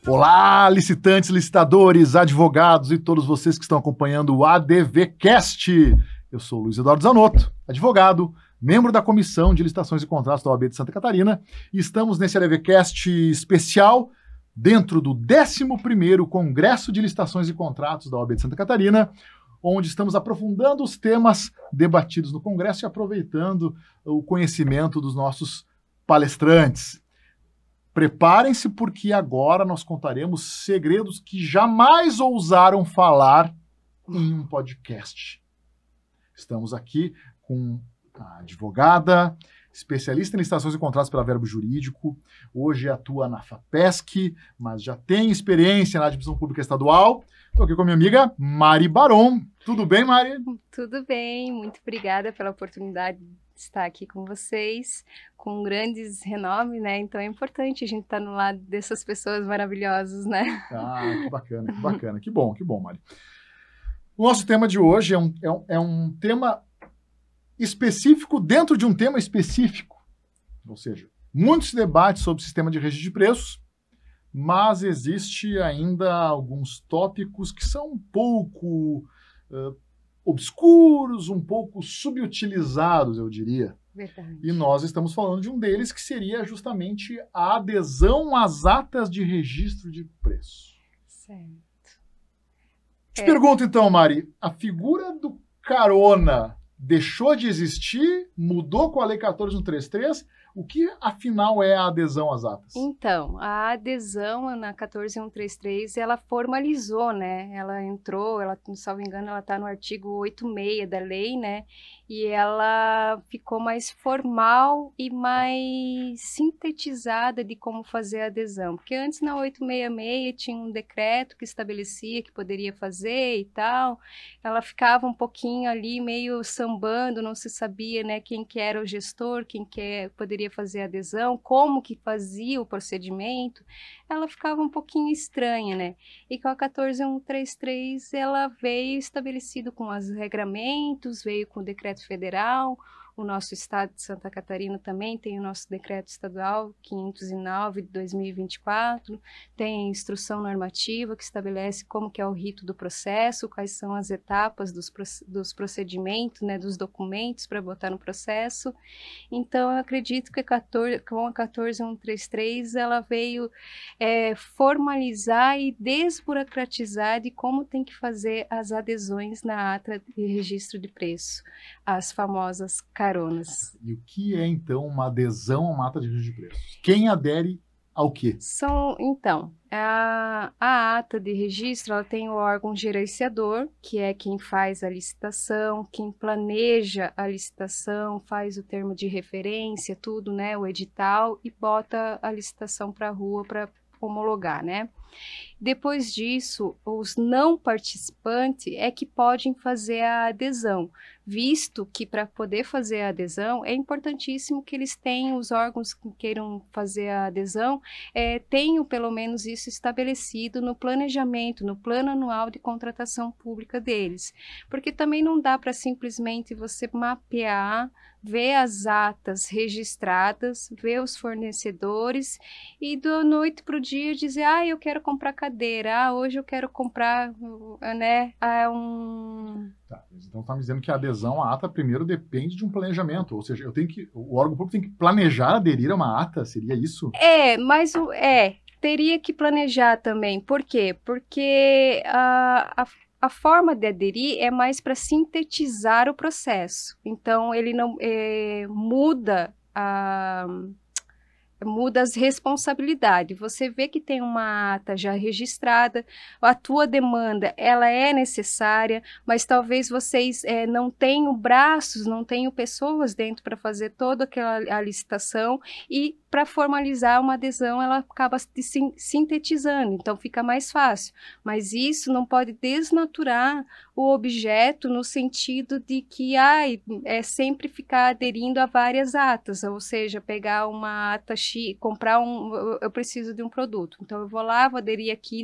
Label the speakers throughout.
Speaker 1: Olá, licitantes, licitadores, advogados e todos vocês que estão acompanhando o ADVcast. Eu sou o Luiz Eduardo Zanotto, advogado, membro da Comissão de Licitações e Contratos da OAB de Santa Catarina, e estamos nesse ADVcast especial dentro do 11º Congresso de Licitações e Contratos da OAB de Santa Catarina, onde estamos aprofundando os temas debatidos no Congresso e aproveitando o conhecimento dos nossos palestrantes. Preparem-se, porque agora nós contaremos segredos que jamais ousaram falar em um podcast. Estamos aqui com a advogada, especialista em licitações e contratos pela Verbo Jurídico, hoje atua na FAPESC, mas já tem experiência na administração pública estadual. Estou aqui com a minha amiga Mari Baron. Tudo bem, Mari?
Speaker 2: Tudo bem, muito obrigada pela oportunidade de estar aqui com vocês, com grandes renomes, né? Então é importante a gente estar no lado dessas pessoas maravilhosas, né?
Speaker 1: Ah, que bacana, que bacana. Que bom, Mari. O nosso tema de hoje é um tema específico dentro de um tema específico. Ou seja, muitos debates sobre o sistema de registro de preços, mas existe ainda alguns tópicos que são um pouco obscuros, um pouco subutilizados, eu diria.
Speaker 2: Verdade.
Speaker 1: E nós estamos falando de um deles, que seria justamente a adesão às atas de registro de preço.
Speaker 2: Certo.
Speaker 1: Te pergunto então, Mari, a figura do carona deixou de existir, mudou com a Lei 14.133, o que afinal é a adesão às atas?
Speaker 2: Então, a adesão na 14.133, ela formalizou, né? Ela entrou, salvo engano, ela está no artigo 86 da lei, né? E ela ficou mais formal e mais sintetizada de como fazer a adesão. Porque antes, na 866, tinha um decreto que estabelecia que poderia fazer e tal. Ela ficava um pouquinho ali, meio sambando, não se sabia, né, quem que era o gestor, quem que poderia fazer a adesão, como que fazia o procedimento. Ela ficava um pouquinho estranha, né? E com a 14.133, ela veio estabelecido com os regramentos, veio com o decreto federal. O nosso estado de Santa Catarina também tem o nosso decreto estadual 509 de 2024, tem a instrução normativa que estabelece como que é o rito do processo, quais são as etapas dos procedimentos, né, dos documentos para botar no processo. Então, eu acredito que com a 14.133 ela veio formalizar e desburocratizar de como tem que fazer as adesões na ata de registro de preço, as famosas caronas.
Speaker 1: E o que é, então, uma adesão a uma ata de registro de preços? Quem adere ao quê?
Speaker 2: Então, a ata de registro, ela tem o órgão gerenciador, que é quem faz a licitação, quem planeja a licitação, faz o termo de referência, tudo, né, o edital, e bota a licitação para a rua para homologar, né? Depois disso, os não participantes é que podem fazer a adesão, visto que para poder fazer a adesão é importantíssimo que eles tenham, os órgãos que queiram fazer a adesão, tenham pelo menos isso estabelecido no planejamento, no plano anual de contratação pública deles, porque também não dá para simplesmente você mapear, ver as atas registradas, ver os fornecedores e da noite para o dia dizer, eu quero comprar cadeira, hoje eu quero comprar, né,
Speaker 1: Tá, então está me dizendo que a adesão à ata primeiro depende de um planejamento, ou seja, o órgão público tem que planejar aderir a uma ata, seria isso?
Speaker 2: Teria que planejar também. Por quê? Porque a forma de aderir é mais para sintetizar o processo. Então, ele não muda as responsabilidades. Você vê que tem uma ata já registrada, a tua demanda, ela é necessária, mas talvez vocês não tenham braços, não tenham pessoas dentro para fazer toda a licitação, e para formalizar uma adesão, ela acaba sintetizando, então fica mais fácil. Mas isso não pode desnaturar o objeto no sentido de que sempre ficar aderindo a várias atas, ou seja, pegar uma ata X, eu preciso de um produto, então eu vou lá, vou aderir aqui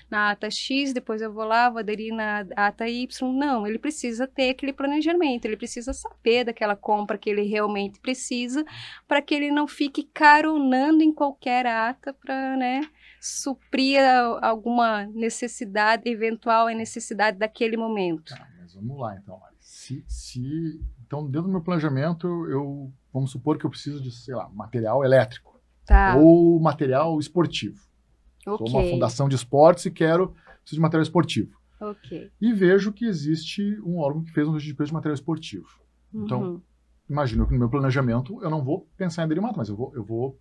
Speaker 2: na ata X, depois eu vou lá, vou aderir na ata Y. Não, ele precisa ter aquele planejamento, ele precisa saber daquela compra que ele realmente precisa, para que ele não fique caronando em qualquer ata para, né, supria alguma necessidade, eventual necessidade daquele momento.
Speaker 1: Mas vamos lá, então. Então, dentro do meu planejamento, vamos supor que eu preciso de, sei lá, material elétrico.
Speaker 2: Tá.
Speaker 1: Ou material esportivo.
Speaker 2: Ok.
Speaker 1: Sou uma fundação de esportes e preciso de material esportivo.
Speaker 2: Ok.
Speaker 1: E vejo que existe um órgão que fez um registro de preço de material esportivo. Então, imagino que no meu planejamento eu não vou pensar em derimato, mas eu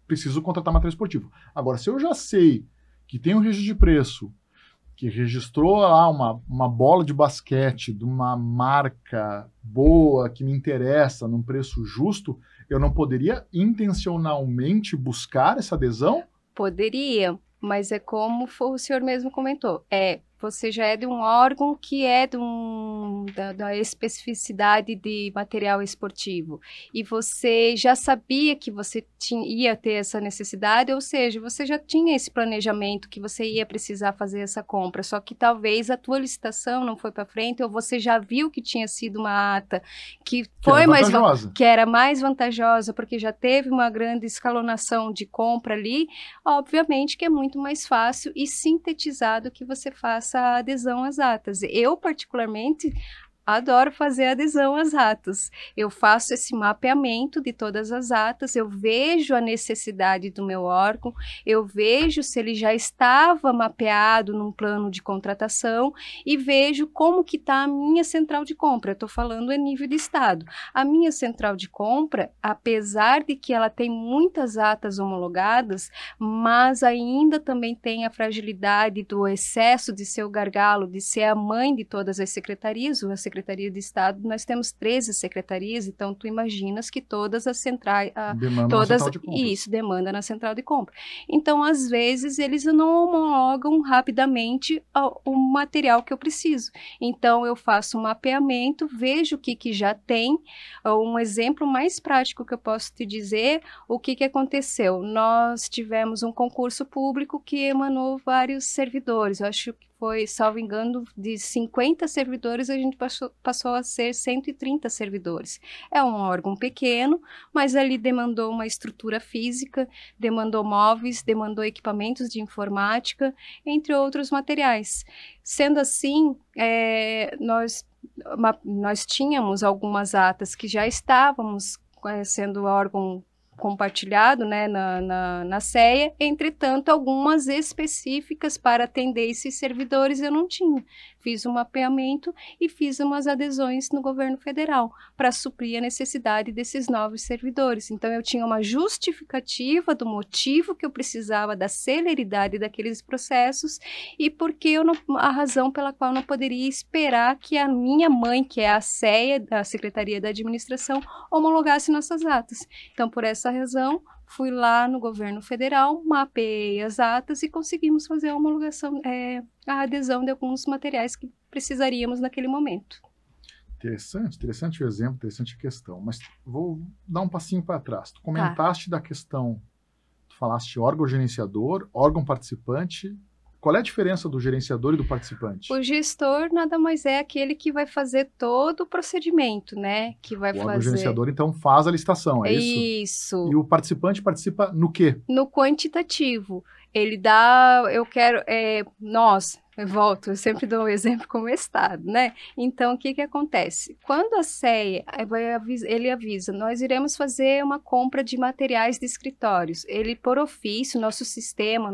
Speaker 1: preciso contratar material esportivo. Agora, se eu já sei que tem um registro de preço que registrou lá uma bola de basquete de uma marca boa, que me interessa, num preço justo, eu não poderia intencionalmente buscar essa adesão?
Speaker 2: Poderia, mas é como o senhor mesmo comentou. Você já é de um órgão que é da especificidade de material esportivo. E você já sabia que você ia ter essa necessidade, ou seja, você já tinha esse planejamento que você ia precisar fazer essa compra, só que talvez a tua licitação não foi para frente, ou você já viu que tinha sido uma ata que era mais vantajosa, porque já teve uma grande escalonação de compra ali. Obviamente que é muito mais fácil e sintetizado que você faça a adesão às atas. Eu, particularmente, adoro fazer adesão às atas. Eu faço esse mapeamento de todas as atas, eu vejo a necessidade do meu órgão, eu vejo se ele já estava mapeado num plano de contratação e vejo como que está a minha central de compra. Eu estou falando a nível de estado. A minha central de compra, apesar de que ela tem muitas atas homologadas, mas ainda também tem a fragilidade do excesso de ser o gargalo, de ser a mãe de todas as secretarias, a Secretaria de Estado, nós temos 13 secretarias, então tu imaginas que todas as centrais...
Speaker 1: Demanda na central de compra.
Speaker 2: Isso, demanda na central de compra. Então, às vezes, eles não homologam rapidamente o material que eu preciso. Então, eu faço um mapeamento, vejo o que já tem. Um exemplo mais prático que eu posso te dizer, o que aconteceu? Nós tivemos um concurso público que emanou vários servidores, eu acho que foi, salvo engano, de 50 servidores, a gente passou a ser 130 servidores. É um órgão pequeno, mas ali demandou uma estrutura física, demandou móveis, demandou equipamentos de informática, entre outros materiais. Sendo assim, nós tínhamos algumas atas que já estávamos sendo órgão compartilhado, né, na CEA, entretanto, algumas específicas para atender esses servidores eu não tinha. Fiz um mapeamento e fiz umas adesões no governo federal para suprir a necessidade desses novos servidores. Então, eu tinha uma justificativa do motivo que eu precisava da celeridade daqueles processos e porque a razão pela qual eu não poderia esperar que a minha mãe, que é a CEA, da Secretaria da Administração, homologasse nossas atas. Então, por essa razão, fui lá no governo federal, mapeei as atas e conseguimos fazer a homologação, a adesão de alguns materiais que precisaríamos naquele momento.
Speaker 1: Interessante o exemplo, interessante a questão, mas vou dar um passinho para trás. Tu comentaste da questão, tu falaste órgão gerenciador, órgão participante. Qual é a diferença do gerenciador e do participante?
Speaker 2: O gestor nada mais é aquele que vai fazer todo o procedimento, né?
Speaker 1: O órgão gerenciador, então, faz a licitação, é isso?
Speaker 2: Isso.
Speaker 1: E o participante participa no quê?
Speaker 2: No quantitativo. Ele dá, eu sempre dou um exemplo como Estado, né? Então, o que acontece? Quando a CEA, ele avisa, nós iremos fazer uma compra de materiais de escritórios. Ele, por ofício, nosso sistema,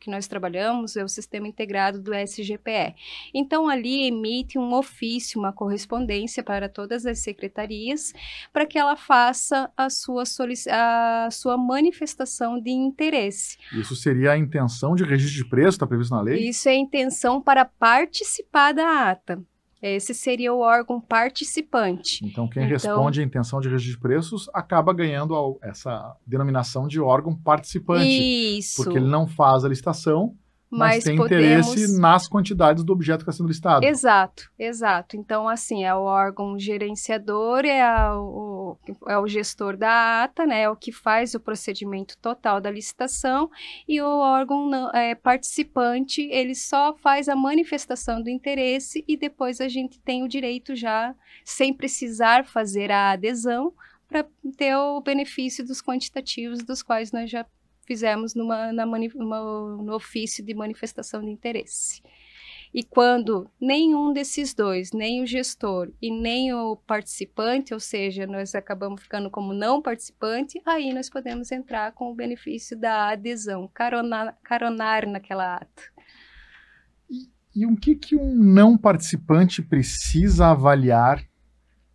Speaker 2: que nós trabalhamos, é o sistema integrado do SGPE. Então, ali emite um ofício, uma correspondência para todas as secretarias, para que ela faça a sua manifestação de interesse.
Speaker 1: Isso seria a intenção de registro de preço, está previsto na lei?
Speaker 2: Isso é a intenção para participar da ata. Esse seria o órgão participante.
Speaker 1: Então, quem responde à intenção de registro de preços acaba ganhando essa denominação de órgão participante.
Speaker 2: Isso.
Speaker 1: Porque ele não faz a licitação, mas tem interesse nas quantidades do objeto que está sendo listado.
Speaker 2: Exato. Então, assim, é o órgão gerenciador, é o gestor da ata, né? É o que faz o procedimento total da licitação, e o órgão participante, ele só faz a manifestação do interesse e depois a gente tem o direito já, sem precisar fazer a adesão, para ter o benefício dos quantitativos dos quais nós já fizemos no ofício de manifestação de interesse. E quando nenhum desses dois, nem o gestor e nem o participante, ou seja, nós acabamos ficando como não participante, aí nós podemos entrar com o benefício da adesão, caronar naquela ata.
Speaker 1: E o que um não participante precisa avaliar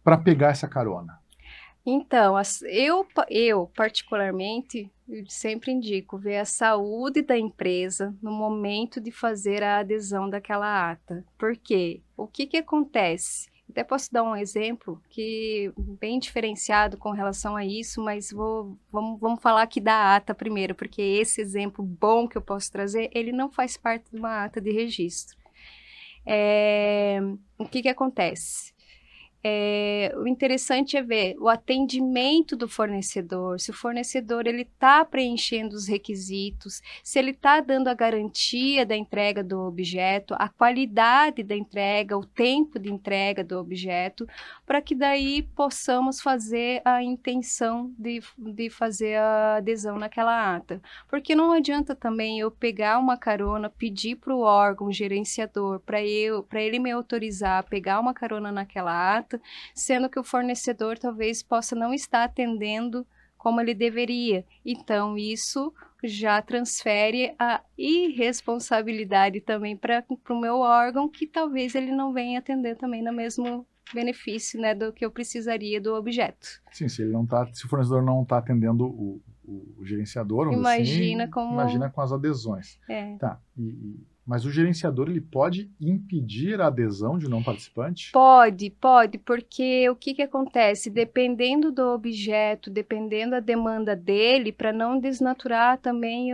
Speaker 1: para pegar essa carona?
Speaker 2: Então, eu particularmente, eu sempre indico ver a saúde da empresa no momento de fazer a adesão daquela ata. Por quê? O que acontece? Até posso dar um exemplo que bem diferenciado com relação a isso, mas vamos falar aqui da ata primeiro, porque esse exemplo bom que eu posso trazer, ele não faz parte de uma ata de registro. O que acontece? O interessante é ver o atendimento do fornecedor, se o fornecedor ele está preenchendo os requisitos, se ele está dando a garantia da entrega do objeto, a qualidade da entrega, o tempo de entrega do objeto, para que daí possamos fazer a intenção de fazer a adesão naquela ata. Porque não adianta também eu pegar uma carona, pedir para o órgão gerenciador, para ele me autorizar a pegar uma carona naquela ata, sendo que o fornecedor talvez possa não estar atendendo como ele deveria. Então, isso já transfere a irresponsabilidade também para o meu órgão, que talvez ele não venha atender também no mesmo benefício, né, do que eu precisaria do objeto.
Speaker 1: Sim, se o fornecedor não está atendendo o gerenciador,
Speaker 2: Imagina
Speaker 1: assim,
Speaker 2: como...
Speaker 1: imagina com as adesões. Tá, mas o gerenciador, ele pode impedir a adesão de um não participante?
Speaker 2: Pode, porque o que acontece? Dependendo do objeto, dependendo da demanda dele, para não desnaturar também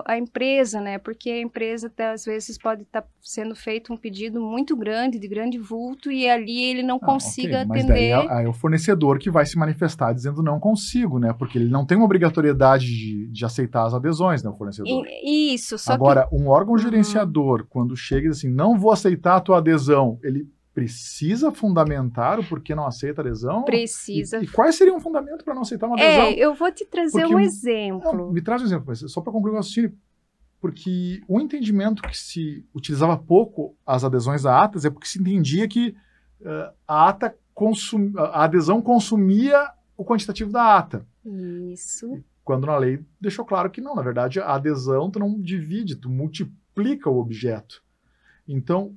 Speaker 2: a empresa, né? Porque a empresa, às vezes, pode estar sendo feito um pedido muito grande, de grande vulto, e ali ele não consiga
Speaker 1: mas
Speaker 2: atender.
Speaker 1: Mas daí é o fornecedor que vai se manifestar dizendo não consigo, né? Porque ele não tem uma obrigatoriedade de aceitar as adesões, né, o fornecedor.
Speaker 2: Isso, só
Speaker 1: Agora,
Speaker 2: que...
Speaker 1: um órgão gerenciador, quando chega e diz assim, não vou aceitar a tua adesão, ele precisa fundamentar o porquê não aceita a adesão?
Speaker 2: Precisa.
Speaker 1: E quais seriam o fundamento para não aceitar uma adesão?
Speaker 2: Eu vou te trazer um exemplo.
Speaker 1: Não, me traz um exemplo, mas só para concluir o raciocínio. Porque o entendimento que se utilizava pouco as adesões a atas é porque se entendia que a adesão consumia o quantitativo da ata.
Speaker 2: Isso.
Speaker 1: Quando na lei deixou claro que não, na verdade, a adesão tu não divide, tu multiplica o objeto. Então,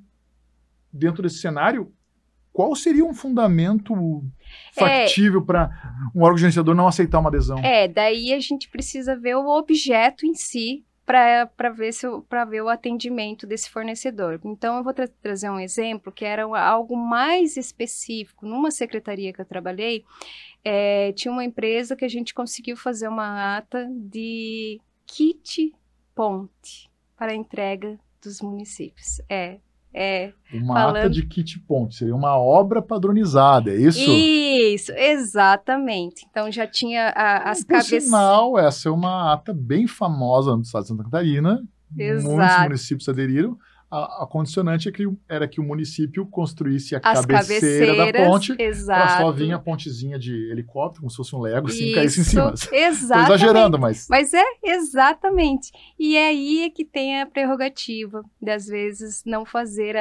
Speaker 1: dentro desse cenário, qual seria um fundamento factível para um órgão gerenciador não aceitar uma adesão?
Speaker 2: Daí a gente precisa ver o objeto em si para ver o atendimento desse fornecedor. Então, eu vou trazer um exemplo que era algo mais específico. Numa secretaria que eu trabalhei, tinha uma empresa que a gente conseguiu fazer uma ata de kit ponte para a entrega dos municípios.
Speaker 1: Ata de kit ponte, seria uma obra padronizada, é isso?
Speaker 2: Isso, exatamente. Então já tinha as
Speaker 1: Por sinal, essa é uma ata bem famosa no estado de Santa Catarina.
Speaker 2: Exato.
Speaker 1: Muitos municípios aderiram. A condicionante era que o município construísse a cabeceira da ponte para só vir a pontezinha de helicóptero, como se fosse um Lego, assim, caísse em cima.
Speaker 2: Exatamente.
Speaker 1: Estou exagerando, mas...
Speaker 2: Mas exatamente. E aí é que tem a prerrogativa de, às vezes, não fazer,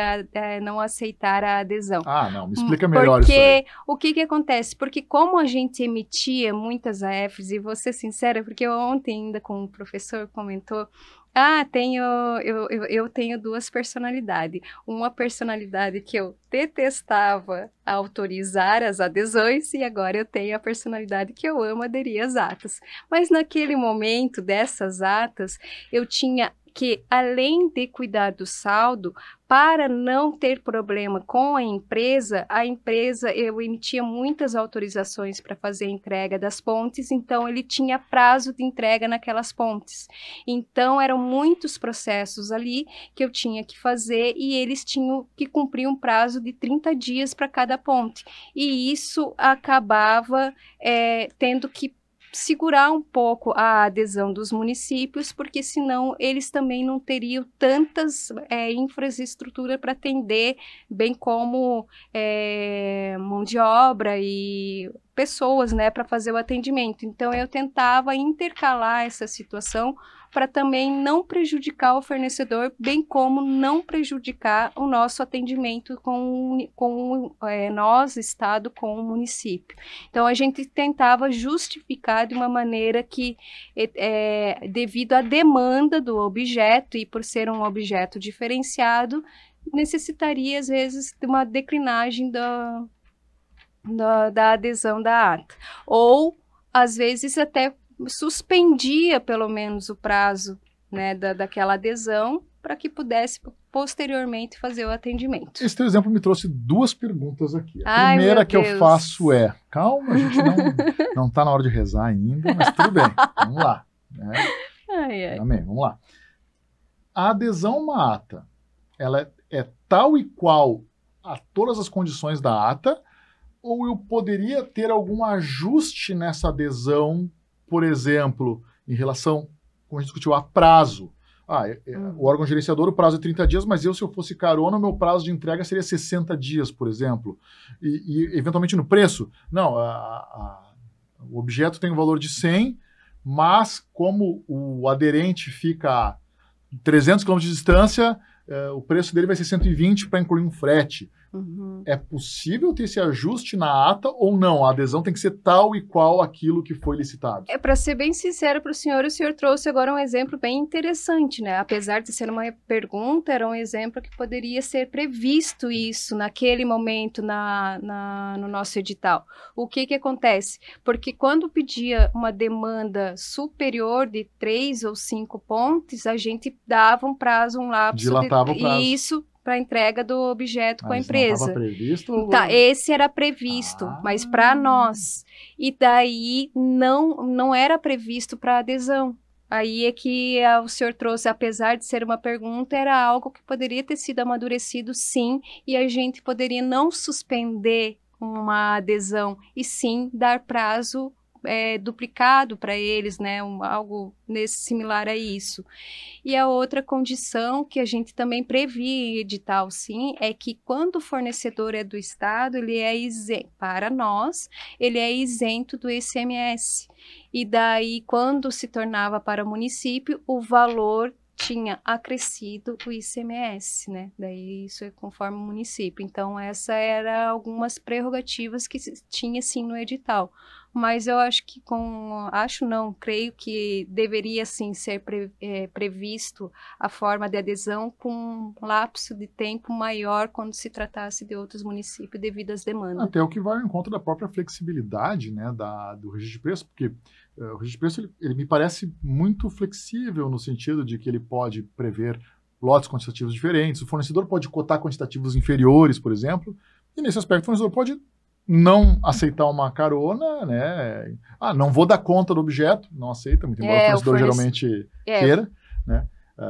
Speaker 2: não aceitar a adesão.
Speaker 1: Não, me explica melhor isso aí.
Speaker 2: O que acontece? Porque como a gente emitia muitas AFs, e vou ser sincera, porque ontem ainda com o professor comentou, eu tenho duas personalidades. Uma personalidade que eu detestava autorizar as adesões e agora eu tenho a personalidade que eu amo aderir às atas. Mas naquele momento dessas atas, eu tinha que, além de cuidar do saldo, para não ter problema com a empresa, eu emitia muitas autorizações para fazer a entrega das pontes, então ele tinha prazo de entrega naquelas pontes. Então, eram muitos processos ali que eu tinha que fazer e eles tinham que cumprir um prazo de 30 dias para cada ponte. E isso acabava tendo que segurar um pouco a adesão dos municípios, porque senão eles também não teriam tantas infraestrutura para atender, bem como mão de obra e pessoas, né, para fazer o atendimento. Então, eu tentava intercalar essa situação para também não prejudicar o fornecedor, bem como não prejudicar o nosso atendimento com nós, Estado, com o município. Então, a gente tentava justificar de uma maneira que, devido à demanda do objeto e por ser um objeto diferenciado, necessitaria, às vezes, de uma declinagem da adesão da ata. Ou, às vezes, até suspendia, pelo menos, o prazo, né, daquela adesão para que pudesse, posteriormente, fazer o atendimento.
Speaker 1: Esse teu exemplo me trouxe 2 perguntas aqui. A
Speaker 2: Ai,
Speaker 1: primeira
Speaker 2: meu
Speaker 1: que eu
Speaker 2: Deus.
Speaker 1: faço é, calma, a gente não está na hora de rezar ainda, mas tudo bem, vamos lá. Né? Amém, vamos lá. A adesão a uma ata, ela é tal e qual a todas as condições da ata, ou eu poderia ter algum ajuste nessa adesão, por exemplo, em relação, como a gente discutiu, a prazo? O órgão gerenciador, o prazo é 30 dias, mas se eu fosse carona, o meu prazo de entrega seria 60 dias, por exemplo. E eventualmente no preço? Não, o objeto tem um valor de 100, mas como o aderente fica a 300 km de distância, o preço dele vai ser 120 para incluir um frete. É possível ter esse ajuste na ata ou não? A adesão tem que ser tal e qual aquilo que foi licitado?
Speaker 2: Para ser bem sincero para o senhor trouxe agora um exemplo bem interessante, né? Apesar de ser uma pergunta, era um exemplo que poderia ser previsto isso naquele momento no nosso edital. O que acontece? Porque quando pedia uma demanda superior de 3 ou 5 pontos, a gente dava um prazo, um lapso.
Speaker 1: Dilatava o prazo.
Speaker 2: Isso, para entrega do objeto com a empresa.
Speaker 1: Não estava previsto?
Speaker 2: Tá, esse era previsto, mas para nós. E daí não era previsto para adesão. Aí é que o senhor trouxe, apesar de ser uma pergunta, era algo que poderia ter sido amadurecido, sim, e a gente poderia não suspender uma adesão, e sim dar prazo duplicado para eles, né, algo similar a isso. E a outra condição que a gente também previa em edital, sim, é que quando o fornecedor é do Estado, ele é isento, para nós, ele é isento do ICMS. E daí, quando se tornava para o município, o valor tinha acrescido o ICMS, né? Daí isso é conforme o município. Então, essa era algumas prerrogativas que tinha, sim, no edital. Mas eu acho que creio que deveria, sim, ser previsto a forma de adesão com um lapso de tempo maior quando se tratasse de outros municípios devido às demandas.
Speaker 1: Até o que vai ao encontro da própria flexibilidade, né, do registro de preço, porque o registro de preço ele me parece muito flexível no sentido de que ele pode prever lotes quantitativos diferentes, o fornecedor pode cotar quantitativos inferiores, por exemplo, e nesse aspecto o fornecedor pode não aceitar uma carona, né? Não vou dar conta do objeto, não aceita, muito embora o fornecedor geralmente queira, né?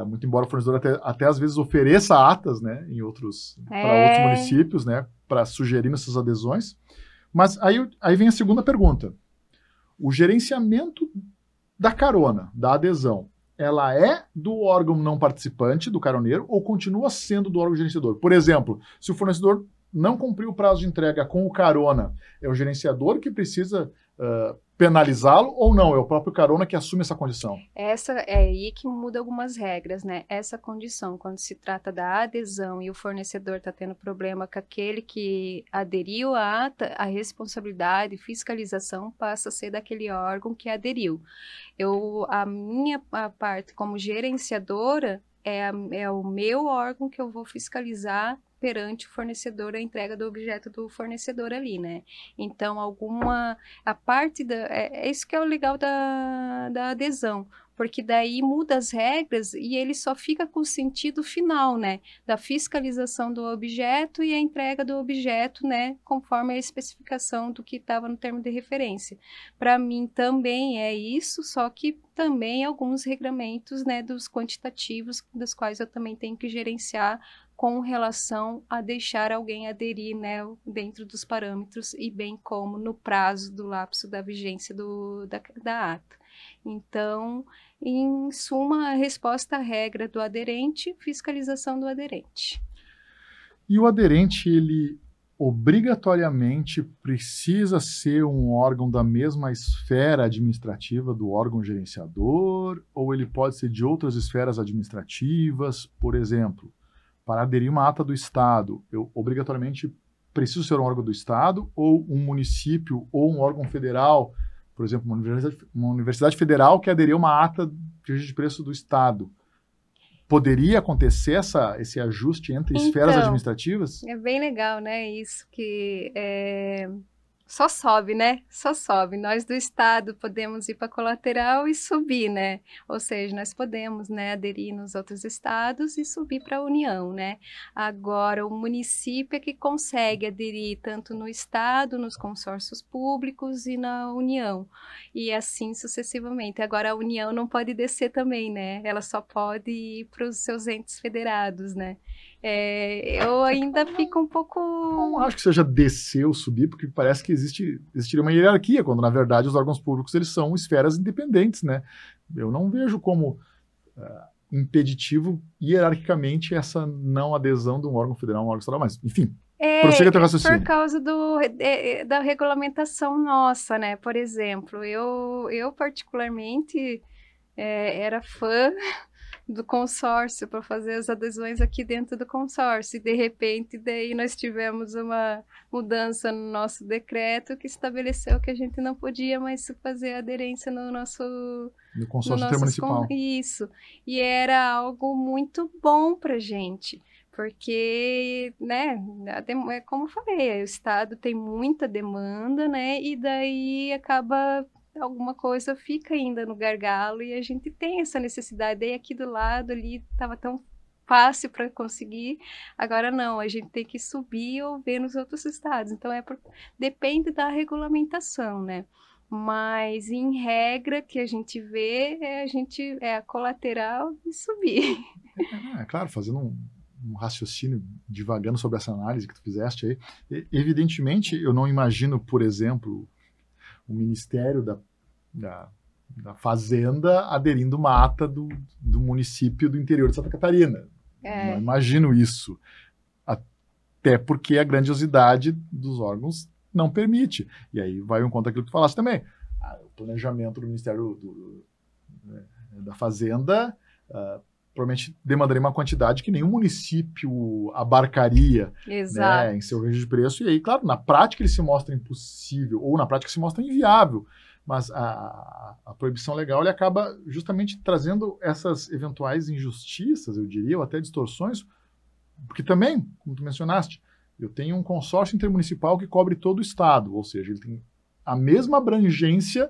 Speaker 1: Muito embora o fornecedor até às vezes ofereça atas, né, para outros municípios, né, para sugerir essas adesões. Mas aí vem a segunda pergunta. O gerenciamento da carona, da adesão, ela é do órgão não participante, do caroneiro, ou continua sendo do órgão gerenciador? Por exemplo, se o fornecedor não cumpriu o prazo de entrega com o carona, é o gerenciador que precisa penalizá-lo ou não? É o próprio carona que assume essa condição?
Speaker 2: Essa é aí que muda algumas regras, né? Essa condição, quando se trata da adesão e o fornecedor está tendo problema com aquele que aderiu à ata, a responsabilidade e fiscalização passa a ser daquele órgão que aderiu. A minha parte como gerenciadora é o meu órgão que eu vou fiscalizar perante o fornecedor, a entrega do objeto do fornecedor ali, né? Então, a parte é isso que é o legal da adesão, porque daí muda as regras e ele só fica com o sentido final, né? Da fiscalização do objeto e a entrega do objeto, né? Conforme a especificação do que estava no termo de referência. Para mim também é isso, só que também alguns regramentos, né? Dos quantitativos, dos quais eu também tenho que gerenciar com relação a deixar alguém aderir, né, dentro dos parâmetros e bem como no prazo do lapso da vigência da ata. Então, em suma, a resposta à regra do aderente, fiscalização do aderente.
Speaker 1: E o aderente, ele obrigatoriamente precisa ser um órgão da mesma esfera administrativa do órgão gerenciador, ou ele pode ser de outras esferas administrativas? Por exemplo, para aderir uma ata do Estado, eu obrigatoriamente preciso ser um órgão do Estado, ou um município, ou um órgão federal, por exemplo, uma universidade federal que aderiu uma ata de registro de preço do Estado. Poderia acontecer esse ajuste entre esferas administrativas?
Speaker 2: É bem legal, né? Isso que só sobe, né? Só sobe. Nós do Estado podemos ir para colateral e subir, né? Ou seja, nós podemos, né, aderir nos outros estados e subir para a União, né? Agora, o município é que consegue aderir tanto no Estado, nos consórcios públicos e na União. E assim sucessivamente. Agora, a União não pode descer também, né? Ela só pode ir para os seus entes federados, né? Eu ainda fico um pouco...
Speaker 1: Não acho que seja descer ou subir, porque parece que existiria uma hierarquia, quando na verdade os órgãos públicos eles são esferas independentes, né? Eu não vejo como impeditivo hierarquicamente essa não adesão de um órgão federal a um órgão estadual, mas enfim, prossiga teu raciocínio.
Speaker 2: Por causa da regulamentação nossa, né? Por exemplo, eu particularmente era fã do consórcio para fazer as adesões aqui dentro do consórcio, e de repente daí nós tivemos uma mudança no nosso decreto que estabeleceu que a gente não podia mais fazer aderência no
Speaker 1: consórcio intermunicipal.
Speaker 2: Isso, e era algo muito bom para a gente, porque, né, como eu falei, o Estado tem muita demanda, né, e daí acaba... alguma coisa fica ainda no gargalo e a gente tem essa necessidade. Aí aqui do lado ali estava tão fácil para conseguir, agora não, a gente tem que subir ou ver nos outros estados. Então depende da regulamentação, né? Mas em regra que a gente vê é a colateral e subir.
Speaker 1: É claro, fazendo um raciocínio divagando sobre essa análise que tu fizeste aí, evidentemente eu não imagino, por exemplo, o Ministério da Fazenda aderindo uma ata do município do interior de Santa Catarina. Não imagino isso. Até porque a grandiosidade dos órgãos não permite. E aí vai em conta aquilo que tu falaste também. O planejamento do Ministério da Fazenda provavelmente demandaria uma quantidade que nenhum município abarcaria, né, em seu registro de preço. E aí, claro, na prática ele se mostra impossível, ou na prática se mostra inviável. Mas a proibição legal ele acaba justamente trazendo essas eventuais injustiças, eu diria, ou até distorções, porque também, como tu mencionaste, eu tenho um consórcio intermunicipal que cobre todo o estado, ou seja, ele tem a mesma abrangência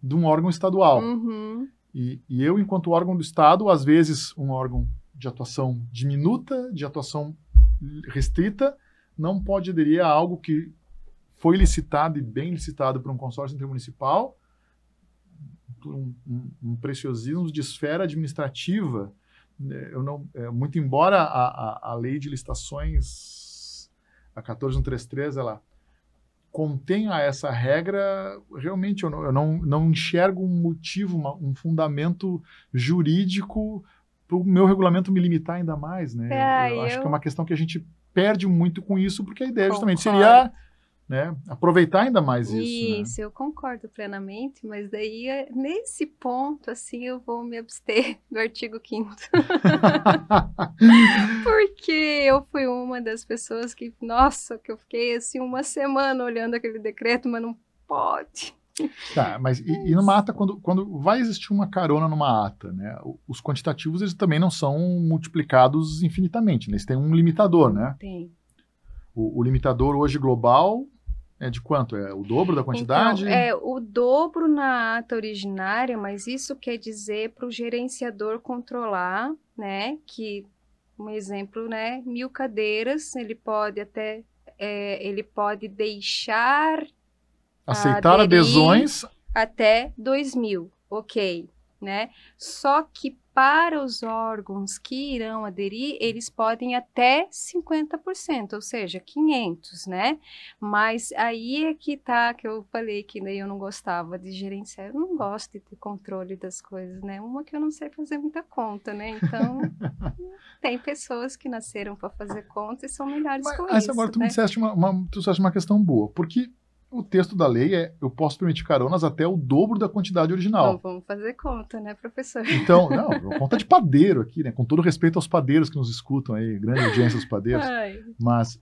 Speaker 1: de um órgão estadual.
Speaker 2: Uhum.
Speaker 1: E eu, enquanto órgão do estado, às vezes um órgão de atuação diminuta, de atuação restrita, não pode aderir a algo que foi licitado e bem licitado por um consórcio intermunicipal, por um preciosismo de esfera administrativa. Muito embora a lei de licitações, a 14133, ela contenha essa regra, realmente eu não enxergo um motivo, um fundamento jurídico para o meu regulamento me limitar ainda mais, né? Eu acho que é uma questão que a gente perde muito com isso, porque a ideia justamente seria, né, aproveitar ainda mais isso.
Speaker 2: Isso, né? Eu concordo plenamente, mas daí, nesse ponto, assim, eu vou me abster do artigo 5º. Porque eu fui uma das pessoas que, nossa, que eu fiquei, assim, uma semana olhando aquele decreto, mas não pode.
Speaker 1: Tá, mas e numa ata, quando vai existir uma carona numa ata, né, os quantitativos, eles também não são multiplicados infinitamente, né? Eles têm um limitador, né?
Speaker 2: Tem.
Speaker 1: O limitador hoje global é de quanto? É o dobro da quantidade?
Speaker 2: Então, é o dobro na ata originária, mas isso quer dizer para o gerenciador controlar, né? Que, um exemplo, né? 1.000 cadeiras, ele pode deixar
Speaker 1: aceitar adesões
Speaker 2: até 2.000, ok, né? Só que para os órgãos que irão aderir, eles podem até 50%, ou seja, 500, né? Mas aí é que tá, que eu falei que daí eu não gostava de gerenciar, eu não gosto de ter controle das coisas, né? Uma que eu não sei fazer muita conta, né? Então, tem pessoas que nasceram para fazer conta e são melhores com isso,
Speaker 1: agora tu
Speaker 2: né?
Speaker 1: me disseste tu disseste uma questão boa, porque o texto da lei eu posso permitir caronas até o dobro da quantidade original.
Speaker 2: Então, vamos fazer conta, né, professor?
Speaker 1: Então, não, conta de padeiro aqui, né? Com todo respeito aos padeiros que nos escutam aí, grande audiência dos padeiros.
Speaker 2: Ai.
Speaker 1: Mas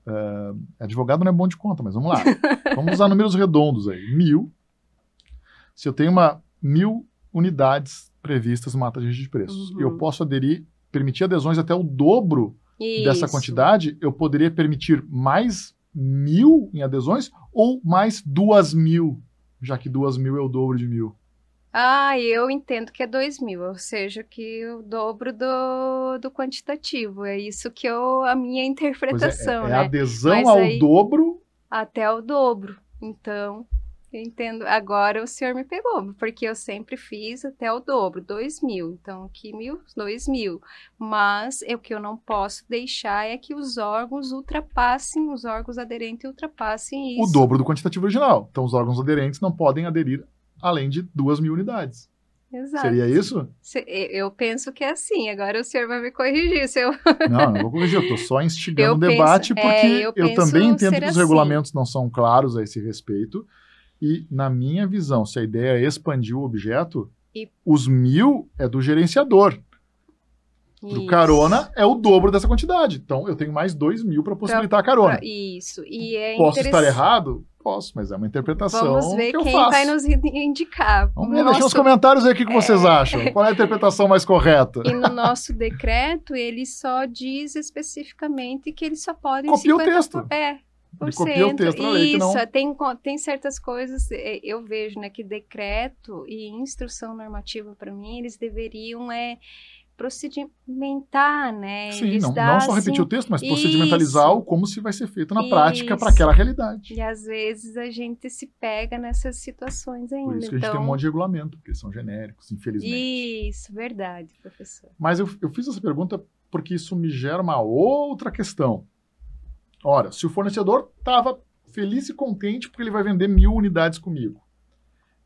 Speaker 1: advogado não é bom de conta, mas vamos lá. Vamos usar números redondos aí. 1.000. Se eu tenho 1.000 unidades previstas numa ata de registro de preços, eu posso permitir adesões até o dobro dessa quantidade, eu poderia permitir mais 1.000 em adesões ou mais 2.000, já que 2.000 é o dobro de 1.000.
Speaker 2: Eu entendo que é 2.000, ou seja, que o dobro do quantitativo. É isso que a minha interpretação,
Speaker 1: né?
Speaker 2: É
Speaker 1: adesão mas ao dobro.
Speaker 2: Até o dobro. Então, eu entendo. Agora o senhor me pegou, porque eu sempre fiz até o dobro, 2.000. Então, aqui 1.000, 2.000. Mas o que eu não posso deixar é que os órgãos aderentes ultrapassem isso.
Speaker 1: O dobro do quantitativo original. Então, os órgãos aderentes não podem aderir além de 2.000 unidades.
Speaker 2: Exato.
Speaker 1: Seria isso?
Speaker 2: Eu penso que é assim. Agora o senhor vai me corrigir.
Speaker 1: Não vou corrigir. Eu estou só instigando o debate porque eu também entendo que os regulamentos não são claros a esse respeito. E, na minha visão, se a ideia é expandir o objeto, os 1.000 é do gerenciador. Do carona é o dobro dessa quantidade. Então, eu tenho mais 2.000 para possibilitar a carona.
Speaker 2: Isso.
Speaker 1: Posso estar errado? Posso, mas é uma interpretação.
Speaker 2: Vamos ver
Speaker 1: que
Speaker 2: quem
Speaker 1: eu faço.
Speaker 2: vai nos indicar.
Speaker 1: Vamos ver, deixa nos comentários aí o que vocês acham. Qual é a interpretação mais correta?
Speaker 2: E no nosso decreto, ele só diz especificamente que eles só podem...
Speaker 1: Copia o texto.
Speaker 2: Ele
Speaker 1: copia o texto na lei.
Speaker 2: Isso, tem certas coisas, eu vejo, né, que decreto e instrução normativa, para mim, eles deveriam procedimentar, né?
Speaker 1: Sim, não só repetir o texto, mas procedimentalizar como se vai ser feito na prática para aquela realidade.
Speaker 2: E às vezes a gente se pega nessas situações ainda.
Speaker 1: Por isso que a gente tem um monte de regulamento, porque são genéricos, infelizmente.
Speaker 2: Isso, verdade, professor.
Speaker 1: Mas eu fiz essa pergunta porque isso me gera uma outra questão. Ora, se o fornecedor estava feliz e contente porque ele vai vender 1.000 unidades comigo,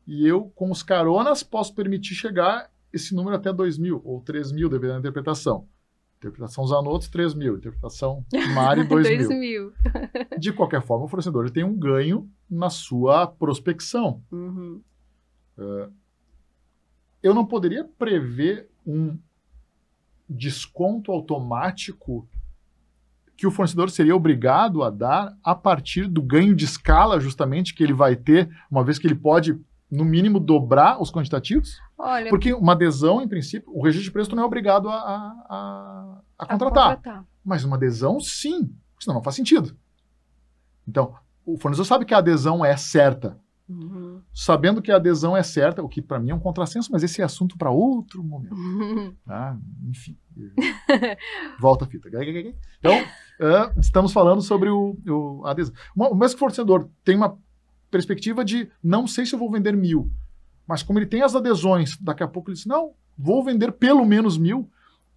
Speaker 1: e eu, com os caronas, posso permitir chegar esse número até 2.000 ou 3.000, dependendo da interpretação. Interpretação Zanotto, 3.000. Interpretação Mari, 2.000. De qualquer forma, o fornecedor tem um ganho na sua prospecção. Eu não poderia prever um desconto automático que o fornecedor seria obrigado a dar a partir do ganho de escala, justamente, que ele vai ter, uma vez que ele pode, no mínimo, dobrar os quantitativos?
Speaker 2: Olha,
Speaker 1: porque uma adesão, em princípio, o registro de preço tu não é obrigado a contratar. Mas uma adesão, sim, senão não faz sentido. Então, o fornecedor sabe que a adesão é certa. Sabendo que a adesão é certa, o que para mim é um contrassenso, mas esse é assunto para outro momento. Enfim. Volta a fita. Então, estamos falando sobre a adesão. O mesmo que o fornecedor tem uma perspectiva de não sei se eu vou vender 1.000, mas como ele tem as adesões, daqui a pouco ele diz, não, vou vender pelo menos 1.000,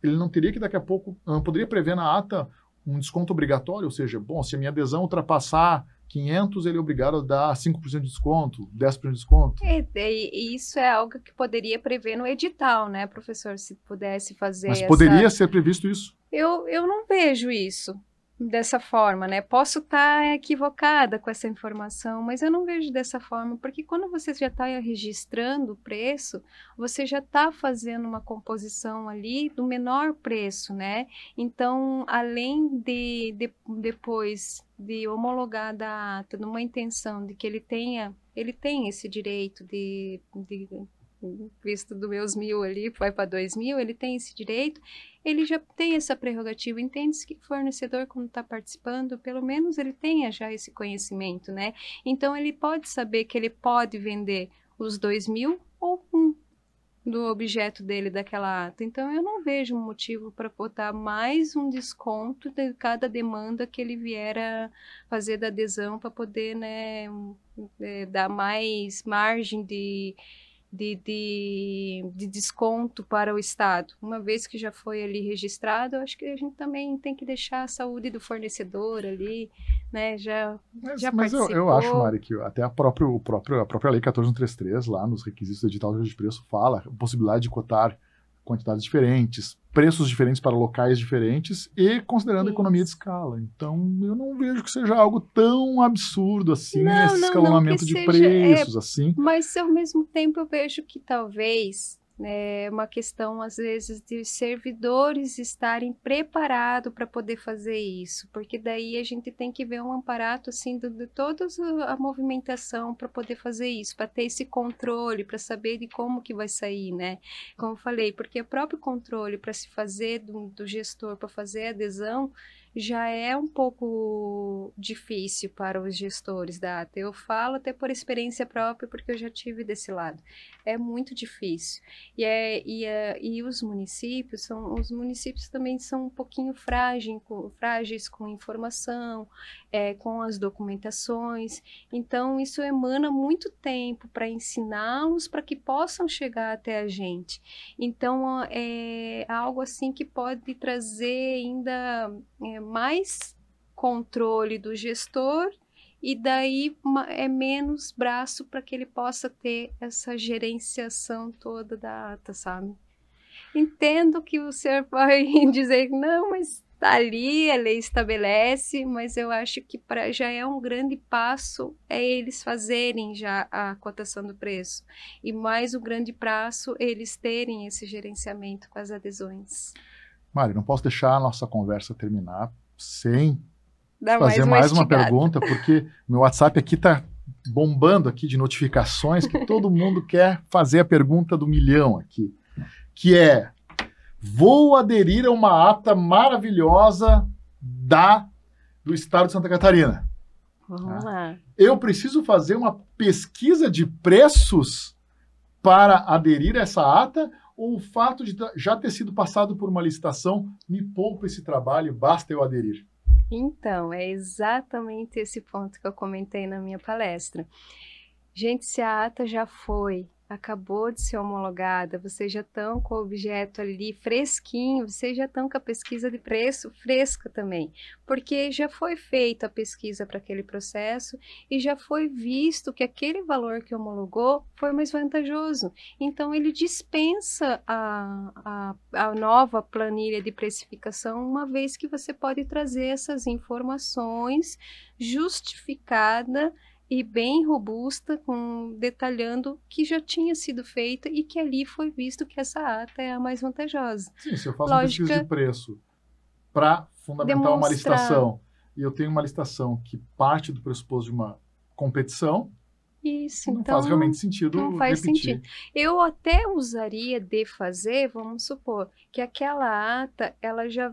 Speaker 1: ele não teria que daqui a pouco, não poderia prever na ata um desconto obrigatório, ou seja, bom, se a minha adesão ultrapassar 500, ele é obrigado a dar 5% de desconto, 10% de desconto.
Speaker 2: Isso é algo que poderia prever no edital, né, professor, se pudesse fazer.
Speaker 1: Mas poderia ser previsto isso?
Speaker 2: Eu não vejo isso dessa forma, né? Posso estar equivocada com essa informação, mas eu não vejo dessa forma, porque quando você já está registrando o preço, você já está fazendo uma composição ali do menor preço, né? Então, além de depois de homologar da ata, numa intenção de que ele tem esse direito de visto dos meus 1.000 ali, vai para 2.000, ele tem esse direito, ele já tem essa prerrogativa, entende-se que o fornecedor, quando está participando, pelo menos ele tenha já esse conhecimento, né? Então, ele pode saber que ele pode vender os 2.000 ou do objeto dele daquela ata. Então, eu não vejo um motivo para botar mais um desconto de cada demanda que ele vier a fazer da adesão para poder, né, dar mais margem de de desconto para o Estado. Uma vez que já foi ali registrado, eu acho que a gente também tem que deixar a saúde do fornecedor ali, né? Já
Speaker 1: Mas
Speaker 2: participou.
Speaker 1: eu acho, Mari, que até a própria Lei 14.133, lá nos requisitos do edital de preço, fala a possibilidade de cotar quantidades diferentes, preços diferentes para locais diferentes e considerando a economia de escala. Então, eu não vejo que seja algo tão absurdo assim, esse escalonamento de preços, assim.
Speaker 2: Mas, ao mesmo tempo, eu vejo que talvez é uma questão, às vezes, de servidores estarem preparados para poder fazer isso, porque daí a gente tem que ver um aparato, assim, de toda a movimentação para poder fazer isso, para ter esse controle, para saber de como que vai sair, né? Como eu falei, porque o próprio controle para se fazer do gestor, para fazer a adesão, já é um pouco difícil para os gestores da ata. Eu falo até por experiência própria, porque eu já tive desse lado. É muito difícil. E os municípios também são um pouquinho frágeis com informação, com as documentações. Então, isso emana muito tempo para ensiná-los para que possam chegar até a gente. Então, é algo assim que pode trazer ainda mais controle do gestor e daí é menos braço para que ele possa ter essa gerenciação toda da ata, sabe? Entendo que o senhor vai dizer que não, mas está ali, a lei estabelece, mas eu acho que já é um grande passo eles fazerem já a cotação do preço. E mais um grande passo eles terem esse gerenciamento com as adesões.
Speaker 1: Mari, não posso deixar a nossa conversa terminar sem fazer mais uma pergunta, porque meu WhatsApp aqui está bombando aqui de notificações que todo mundo quer fazer a pergunta do milhão aqui, que é: vou aderir a uma ata maravilhosa do Estado de Santa Catarina.
Speaker 2: Vamos lá.
Speaker 1: Eu preciso fazer uma pesquisa de preços para aderir a essa ata, ou o fato de já ter sido passado por uma licitação me poupa esse trabalho, basta eu aderir?
Speaker 2: Então, é exatamente esse ponto que eu comentei na minha palestra. Gente, se a ata já acabou de ser homologada, vocês já estão com o objeto ali fresquinho, vocês já estão com a pesquisa de preço fresca também, porque já foi feita a pesquisa para aquele processo e já foi visto que aquele valor que homologou foi mais vantajoso. Então, ele dispensa a nova planilha de precificação, uma vez que você pode trazer essas informações justificadas e bem robusta, detalhando que já tinha sido feita e que ali foi visto que essa ata é a mais vantajosa.
Speaker 1: Sim, se eu faço uma pesquisa de preço para fundamentar uma licitação, e eu tenho uma licitação que parte do pressuposto de uma competição,
Speaker 2: isso,
Speaker 1: não faz realmente sentido
Speaker 2: não faz
Speaker 1: repetir.
Speaker 2: Sentido. Eu até usaria vamos supor, que aquela ata, ela já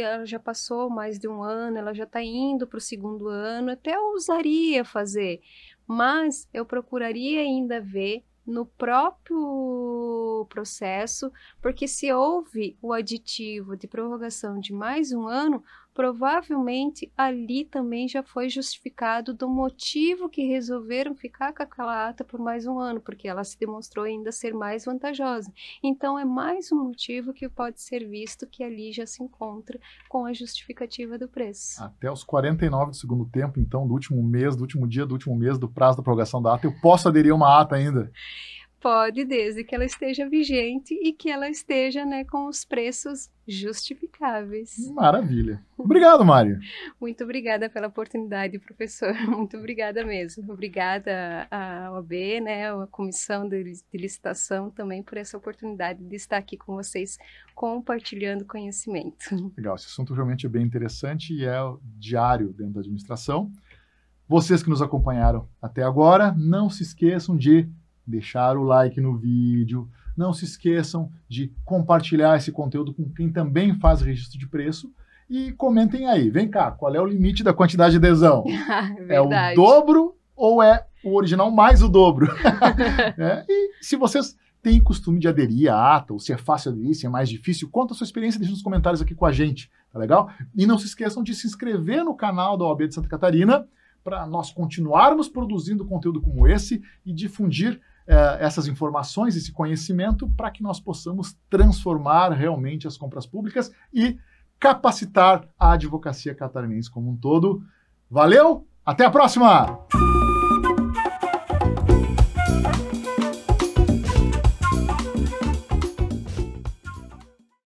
Speaker 2: ela já passou mais de um ano, ela já está indo para o segundo ano, até eu usaria fazer, mas eu procuraria ainda ver no próprio processo, porque se houve o aditivo de prorrogação de mais um ano, provavelmente ali também já foi justificado do motivo que resolveram ficar com aquela ata por mais um ano, porque ela se demonstrou ainda ser mais vantajosa. Então, é mais um motivo que pode ser visto que ali já se encontra com a justificativa do preço.
Speaker 1: Até os 49 do segundo tempo, então, do último mês, do último dia, do último mês, do prazo da prorrogação da ata, eu posso aderir a uma ata ainda?
Speaker 2: Pode, desde que ela esteja vigente e que ela esteja, né, com os preços justificáveis.
Speaker 1: Maravilha. Obrigado, Mário.
Speaker 2: Muito obrigada pela oportunidade, professor. Muito obrigada mesmo. Obrigada à OAB, né, a Comissão de Licitação também por essa oportunidade de estar aqui com vocês compartilhando conhecimento.
Speaker 1: Legal, esse assunto realmente é bem interessante e é diário dentro da administração. Vocês que nos acompanharam até agora, não se esqueçam de deixar o like no vídeo, não se esqueçam de compartilhar esse conteúdo com quem também faz registro de preço e comentem aí, vem cá, qual é o limite da quantidade de adesão? É o dobro ou é o original mais o dobro? E se vocês têm costume de aderir à ata, ou se é fácil aderir, se é mais difícil, conta a sua experiência, deixa nos comentários aqui com a gente, tá legal? E não se esqueçam de se inscrever no canal da OAB de Santa Catarina para nós continuarmos produzindo conteúdo como esse e difundir essas informações, esse conhecimento, para que nós possamos transformar realmente as compras públicas e capacitar a advocacia catarinense como um todo. Valeu, até a próxima!